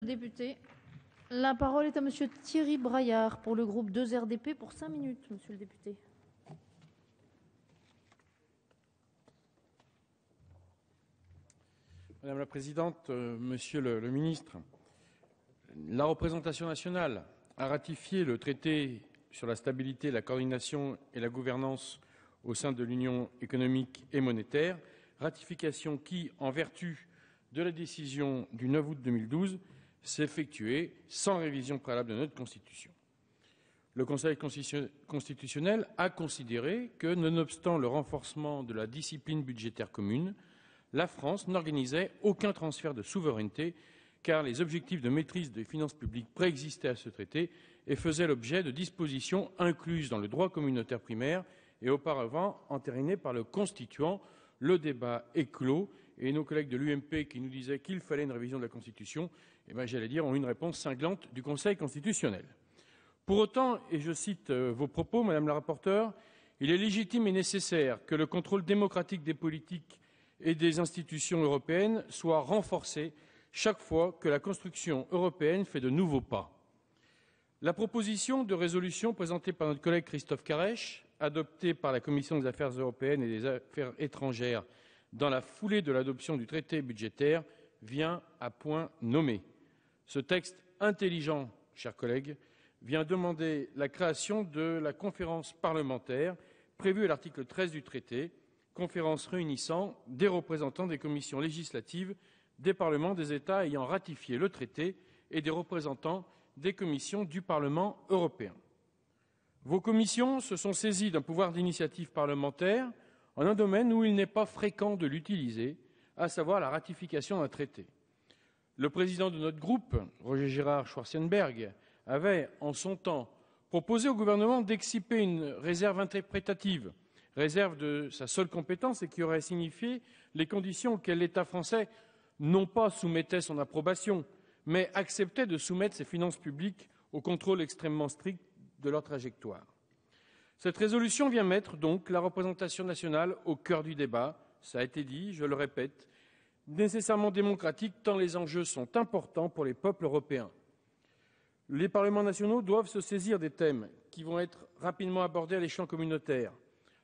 Député. La parole est à Monsieur Thierry Braillard pour le groupe 2RDP pour 5 minutes, Monsieur le député. Madame la Présidente, Monsieur le Ministre, la représentation nationale a ratifié le traité sur la stabilité, la coordination et la gouvernance au sein de l'Union économique et monétaire, ratification qui, en vertu de la décision du 9 août 2012, s'est effectuée sans révision préalable de notre Constitution. Le Conseil constitutionnel a considéré que, nonobstant le renforcement de la discipline budgétaire commune, la France n'organisait aucun transfert de souveraineté, car les objectifs de maîtrise des finances publiques préexistaient à ce traité et faisaient l'objet de dispositions incluses dans le droit communautaire primaire et auparavant entérinées par le Constituant. Le débat est clos et nos collègues de l'UMP qui nous disaient qu'il fallait une révision de la Constitution, ont une réponse cinglante du Conseil constitutionnel. Pour autant, et je cite vos propos, Madame la rapporteure, il est légitime et nécessaire que le contrôle démocratique des politiques et des institutions européennes soit renforcé chaque fois que la construction européenne fait de nouveaux pas. La proposition de résolution présentée par notre collègue Christophe Caresche, adoptée par la Commission des affaires européennes et des affaires étrangères dans la foulée de l'adoption du traité budgétaire, vient à point nommé. Ce texte intelligent, chers collègues, vient demander la création de la conférence parlementaire prévue à l'article 13 du traité, conférence réunissant des représentants des commissions législatives des parlements des États ayant ratifié le traité et des représentants des commissions du Parlement européen. Vos commissions se sont saisies d'un pouvoir d'initiative parlementaire en un domaine où il n'est pas fréquent de l'utiliser, à savoir la ratification d'un traité. Le président de notre groupe, Roger Gérard Schwarzenberg, avait, en son temps, proposé au gouvernement d'exciper une réserve interprétative, réserve de sa seule compétence et qui aurait signifié les conditions auxquelles l'État français non pas soumettait son approbation, mais acceptait de soumettre ses finances publiques au contrôle extrêmement strict de leur trajectoire. Cette résolution vient mettre donc la représentation nationale au cœur du débat, ça a été dit, je le répète, nécessairement démocratique tant les enjeux sont importants pour les peuples européens. Les parlements nationaux doivent se saisir des thèmes qui vont être rapidement abordés à l'échelon communautaire.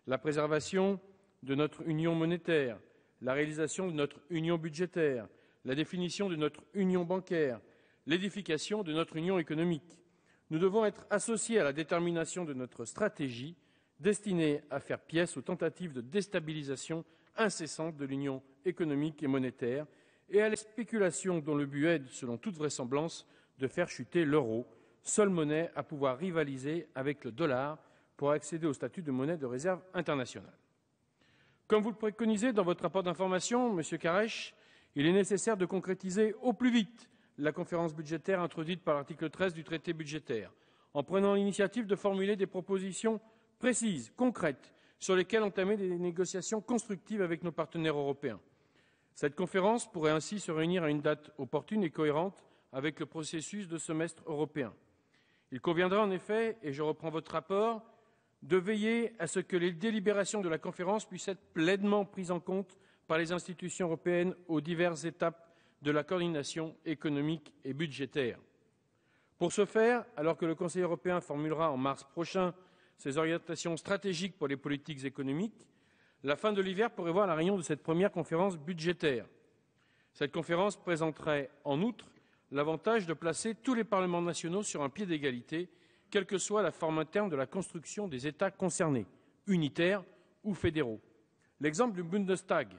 La préservation de notre union monétaire, la réalisation de notre union budgétaire, la définition de notre union bancaire, l'édification de notre union économique. Nous devons être associés à la détermination de notre stratégie destinée à faire pièce aux tentatives de déstabilisation incessante de l'union économique et monétaire et à la spéculation dont le but est, selon toute vraisemblance, de faire chuter l'euro, seule monnaie à pouvoir rivaliser avec le dollar pour accéder au statut de monnaie de réserve internationale. Comme vous le préconisez dans votre rapport d'information, Monsieur Caresche, il est nécessaire de concrétiser au plus vite la conférence budgétaire introduite par l'article 13 du traité budgétaire, en prenant l'initiative de formuler des propositions précises, concrètes, sur lesquelles entamer des négociations constructives avec nos partenaires européens. Cette conférence pourrait ainsi se réunir à une date opportune et cohérente avec le processus de semestre européen. Il conviendra en effet, et je reprends votre rapport, de veiller à ce que les délibérations de la conférence puissent être pleinement prises en compte par les institutions européennes aux diverses étapes de la coordination économique et budgétaire. Pour ce faire, alors que le Conseil européen formulera en mars prochain ses orientations stratégiques pour les politiques économiques, la fin de l'hiver pourrait voir la réunion de cette première conférence budgétaire. Cette conférence présenterait, en outre, l'avantage de placer tous les parlements nationaux sur un pied d'égalité, quelle que soit la forme interne de la construction des États concernés, unitaires ou fédéraux. L'exemple du Bundestag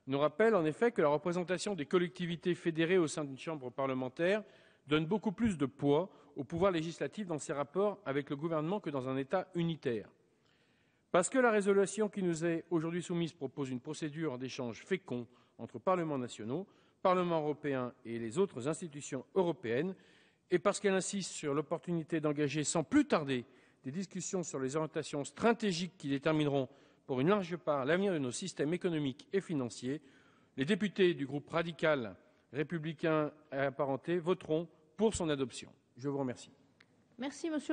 nous rappelle en effet que la représentation des collectivités fédérées au sein d'une chambre parlementaire donne beaucoup plus de poids au pouvoir législatif dans ses rapports avec le gouvernement que dans un État unitaire. Parce que la résolution qui nous est aujourd'hui soumise propose une procédure d'échange fécond entre parlements nationaux, Parlement européen et les autres institutions européennes, et parce qu'elle insiste sur l'opportunité d'engager sans plus tarder des discussions sur les orientations stratégiques qui détermineront pour une large part l'avenir de nos systèmes économiques et financiers, les députés du groupe radical républicain et apparenté voteront pour son adoption. Je vous remercie. Merci, Monsieur.